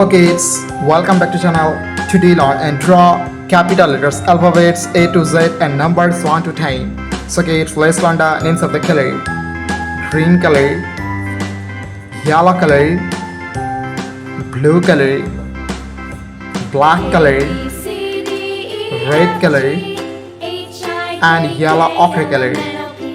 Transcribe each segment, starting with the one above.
Okay, it's welcome back to channel. Today learn and draw capital letters, alphabets A to Z and numbers 1 to 10. So okay, let's learn the names of the color. Green color, yellow color, blue color, black color, red color, and yellow ochre color.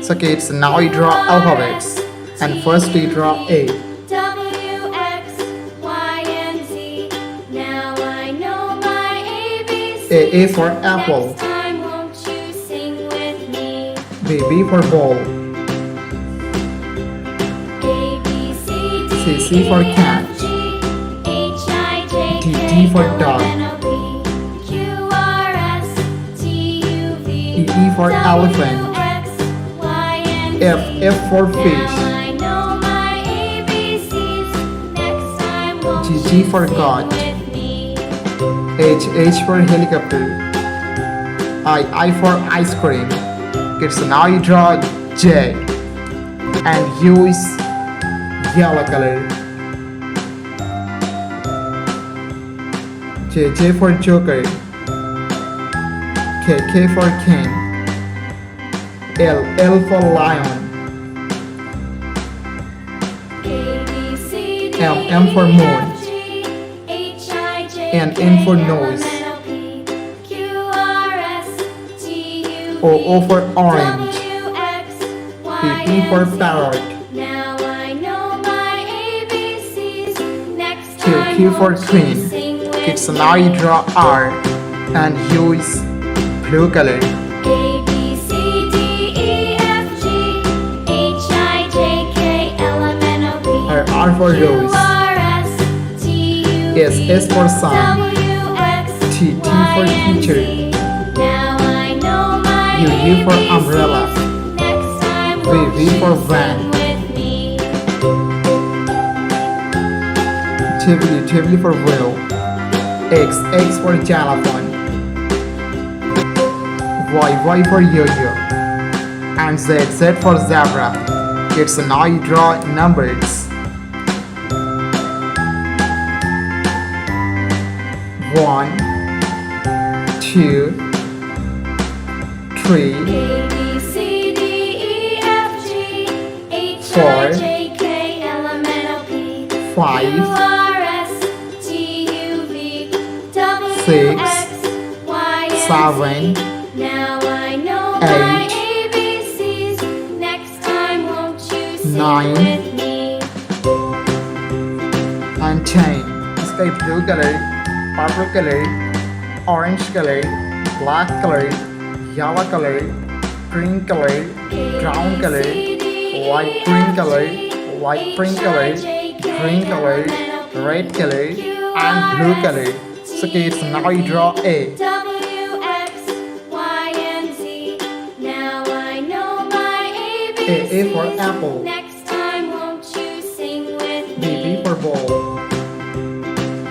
So okay, it's now we draw alphabets. And first we draw A. W, X, Y, and Z. Now I know my ABC. A for apple. Next time, won't you sing with me? B for ball. A, B, C, D, C for cat. G, H, I, J, D K, for L, dog. M, N, O, P, Q, R, S, T, U, V. E for W, elephant. X, Y, and Z. F for Now fish. I know my ABCs. Next time, won't G you for sing God. with me? H for helicopter. I for ice cream. Okay, so now you draw J and U is yellow color. J for joker. K for king. L for lion. M for moon. And N for nose. O for orange. P for parrot. Now I know my ABCs. Next time, Q for won't you queen. sing with Okay, so now you draw R and U is blue color. A, B, C, D, E, F, G, H, I, J, K, L, M, N, O, P, R for Q, rose. R, S, T, U, V, S for sun. W, X, T Y, for and teacher. Z. Now I know my U for ABCs. umbrella. Next time, V won't you for sing van. with me? W for wheel. X for xylophone. Y for yo-yo. And Z for zebra. It's now you draw numbers. 1, 2, 3, A, B, C, D, E, F, G, H, I, Four. J, K, L, M, N, O, P, Q, 5, R, S, T, U, V, W, 6, X, Y, and 7, Z. Now I know my 8, ABCs. Next time, won't you sing 9, with me? and 10. Sky blue color, purple color, orange color, black color, yellow color, green color, brown color, light green color, white green color, green color, red color, and blue color. So okay, so now you draw A. W, X, Y, and Z. Now I know my ABCs. A for apple. Next time, won't you sing with me? B for ball.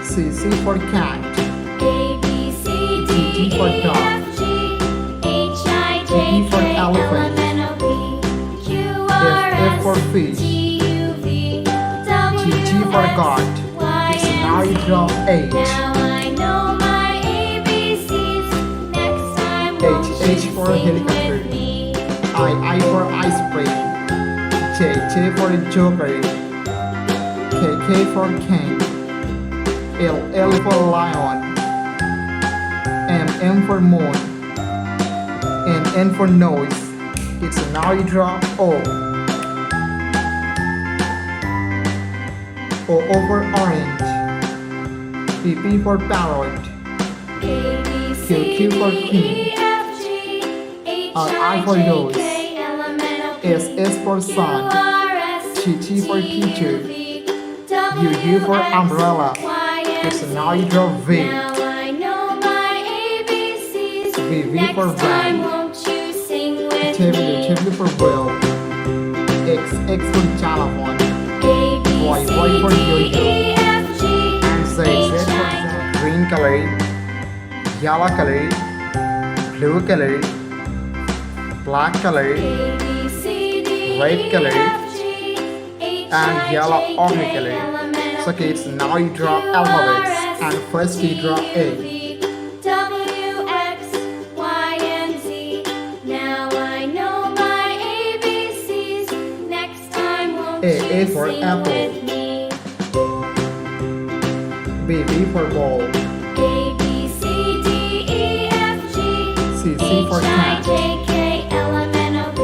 C for cat. A, B, C, D D, for E, dog. F, G, H, I, J, E for K, L, elephant. M, N, O, P, Q, R, F for S, fish. T, U, V, W, G for X, God. Y, So now you and draw Z. H. Now I know my ABCs. Next time, won't H you for sing helicopter. with me? I for ice cream. J for joker. K for king. L for lion. M for moon. And N for nose. It's now you draw O. O for orange. P for parrot. A, B, C, Q for D, queen. E, F, G, H, I I, for J, nose. K, L, M, N, O, P, S for Q, sun. R, S, T for T, teacher. U, V, W, U for X, umbrella. Y, and It's Z. now you draw V. Now I know my ABCs. V Next for time, van. won't you sing with me? W for wheel. X for xylophone. A, B, Y C, for D, yo-yo. E, F, G, And Z H, for I, green color, yellow color, blue color, black color, A, B, C, D, red color, E, F, G, H, and I, yellow J, ochre K, color. L, M, N, O, So kids, now you draw alphabets, and first you draw A. W, X, Y, and Z. Now I know my ABCs. Next time won't A you for sing apple. with me? B for ball. A, B, C, D, E, F, G. C for H, I, cat. J, K, L, M, N, O, P.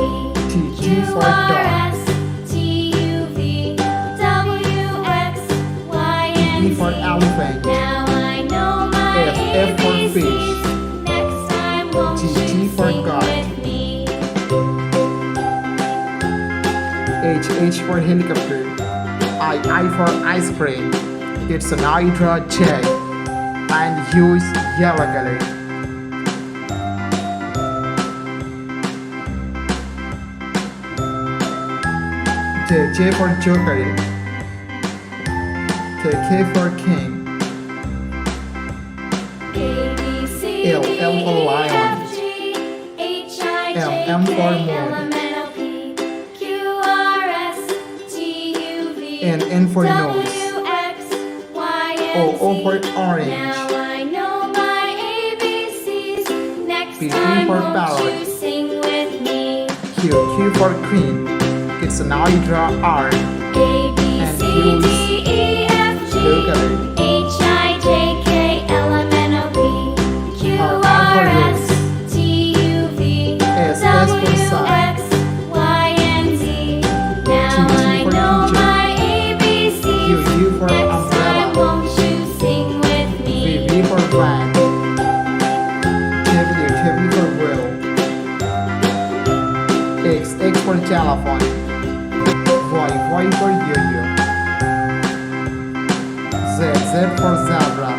T Q, for R, dog. S, T, U, V. W, X, Y, and E for Z. elephant. Now I know my F for ABCs. fish. Next time won't G you for sing goat. with me? H for helicopter. I for ice cream. It's an I draw J and use yellow color. J for joker. K for king. A, B, C, L D, for E, lion. F, G, H, I, J, M K, for L, moon. M, N, O, P. Q, R, S, T, U, V. N for nose. W, X, Y, and O Z. for orange. Now I know my ABCs. Next P time for won't parrot. you sing with me? Q for queen. It's now you draw R A, B, and C, use D, E, F, blue G. color. H, I, J, K, L, M, N, O, P. Q, R R, for S, T, U, V. S W, for sun. X, Y, and Z. Now T I for know teacher. my ABCs. U for Next time umbrella. won't you sing with me? V for van. W for wheel. X for telephone. Y for yo-yo. Z for zebra.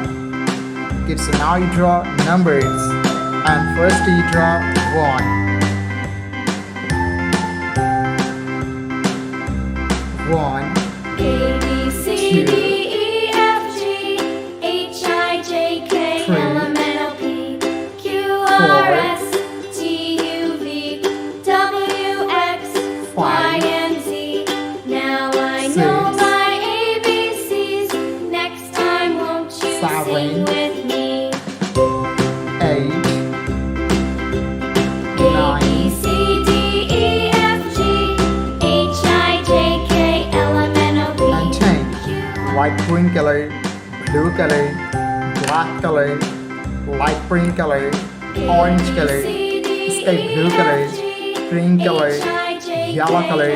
Kids, now you draw numbers, and first you draw 1. A, B, C, D, E, F, G. H, I, J, K, Three. L, M, N, O, P. Q, R, S, T, U, V. W, X, Y, Five. and Z. Now I Six. know my ABCs. Next time won't you sing Seven. with me? 8. A, B, C, D, E, F, G. H, I, J, K, L, M, N, O, P. And 10. Light green color, blue color, black color, light green color, orange color, sky blue color, green color, yellow color,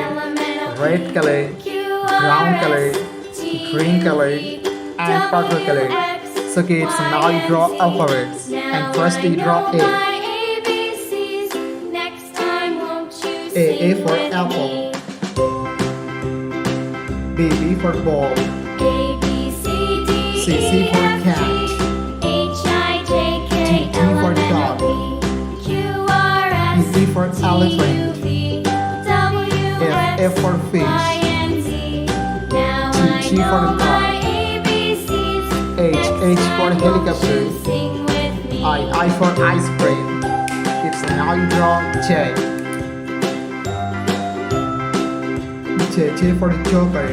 red color, brown color, green color, and purple color. So kids, now you draw alphabets, and first you draw A. A for apple. B for ball. C for cat. T for dog. E for elephant. F for fish. G for dog. H for helicopter. I for ice cream. It's now you draw J. J for joker.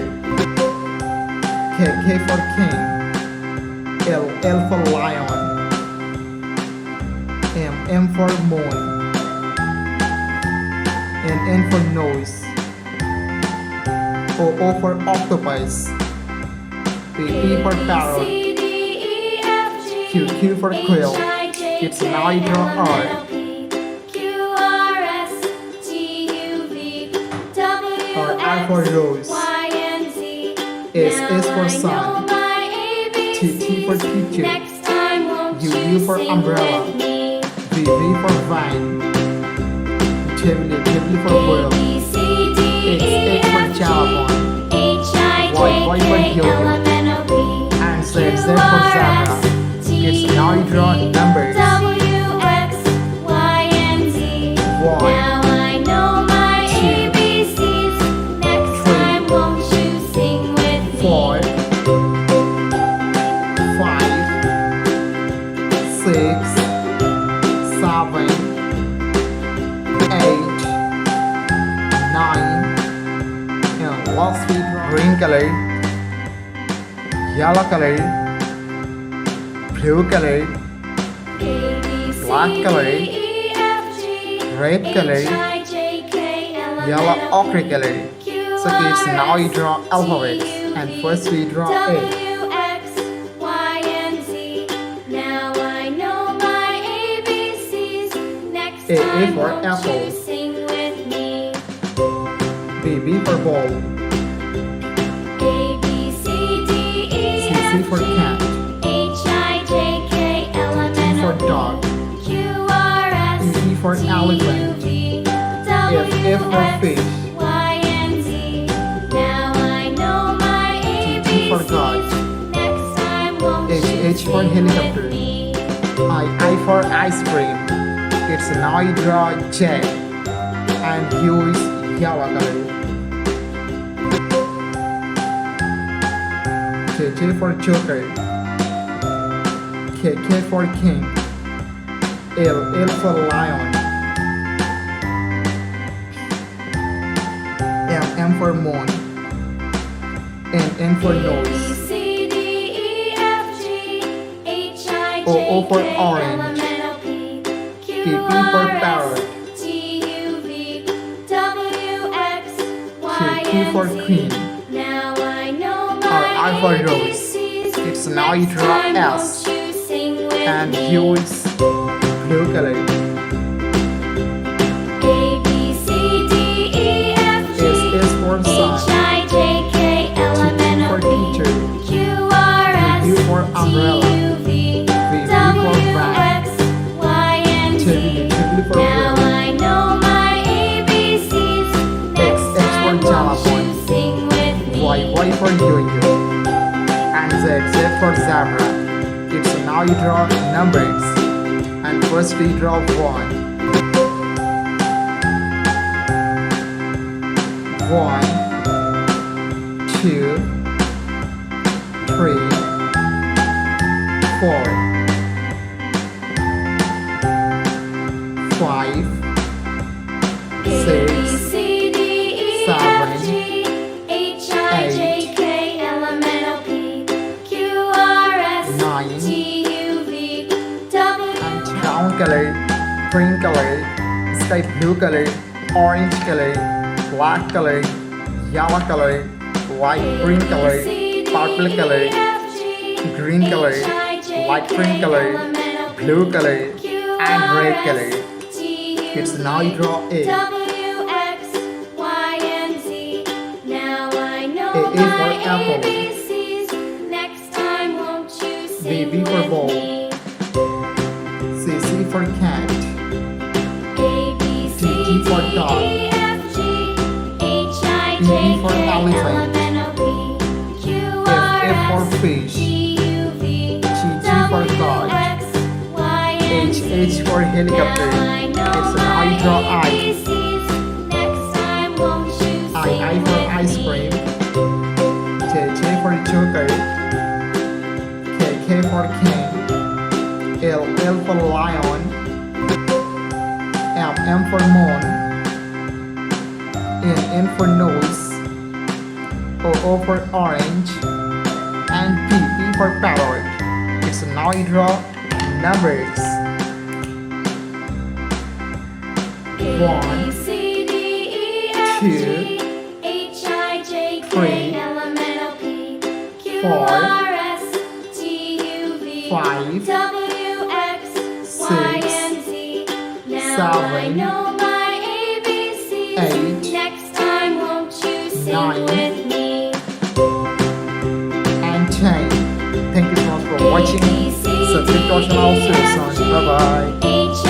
K for king. L for lion. M for moon. N for nose. O for octopus. P for parrot. Q for quill. It's now you draw R. R for rose. S for sun. T for teacher. U for umbrella. V for vine. W for wheel. X for telephone. Y for yo-yo. And Z for zebra. It's now you draw numbers. W, X, Y, and Z. One. Now I know my Two. ABCs. Next Three. time won't you sing with me? 4. 5. 6. 7. 8. 9. And last week green color. yellow color, blue color, black color, red color, yellow ochre color. So kids, now you draw alphabets, and first we draw A. W, X, Y, and Z. Now I know my ABCs. Next A time, for won't apple. you sing with me? B for ball, A, B, C, D, E, C F, for G, cat, H, I, J, K, L, M, T N, for O, dog, Q, R, S, E for T, elephant, U, V, F W, for X, fish, Y, and Z. Now I know my G for God, ABCs. Next time, won't you H for sing helicopter, with me? I for ice cream. It's now you draw J, and U is yellow color. K for joker, K for king, L for lion, M for moon, N for A, B, nose, C, D, E, F, G, H, I, O J, for K, L, orange, M, N, O, P, Q, P for R, parrot, S, T, U, V, W, X, Y, Q for and Z. queen, Now I know my I for rose. ABCs. It's now you Next draw time, S, won't you sing with and me? U is blue color. A, B, C, D, E, F, G, S for H, sun, I, J, K, L, M, N, for O, P, teacher, Q, R, S, U for umbrella, T, U, V, for W, van, X, Y, and Z. W for Now wheel, I know my ABCs. Next X for time, won't telephone, you sing with me? Y for yo-yo, and Z for zebra. It's now you draw numbers, and first we draw 1, 1, 2, 3, 4, 5, A, B, 6, C, D, E, F, 7, G, H, I, J, K, L, M, N, O, P, Q, R, S, 9, T, U, V, W, and brown color, green color, sky blue color, orange color, black color, yellow color, light green color, purple color, green color, light green color, blue color, and red color. It's now you draw A. W, X, Y, and Z. Now I know A for my apple. ABCs. Next time, won't you B sing for with ball. me? C for cat, A, B, C, D for D, dog. E, F, G, H, I, E J, for K, L, elephant. M, N, O, P, Q, F R, for S, fish, T, U, V, G for W, God, X, Y, and Z. H for helicopter. Now I know It's now you draw my I. ABCs. Next time, won't you sing I for with ice me? cream, J for joker, K for king, L for lion, M for moon, N for nose, O for orange, and P for parrot. It's now you draw numbers. A, 1, B, C, D, E, F, G, 2, H, I, J, K, 3, L, M, N, O, P, Q, 4, R, S, T, U, V, 5, W, X, Y, 6, and Z. Now I 7, know my ABCs. 8, Next time, won't you sing 9, with me? and 10. Thank you so much for watching. Subscribe to our channel. See you soon. Bye bye. H,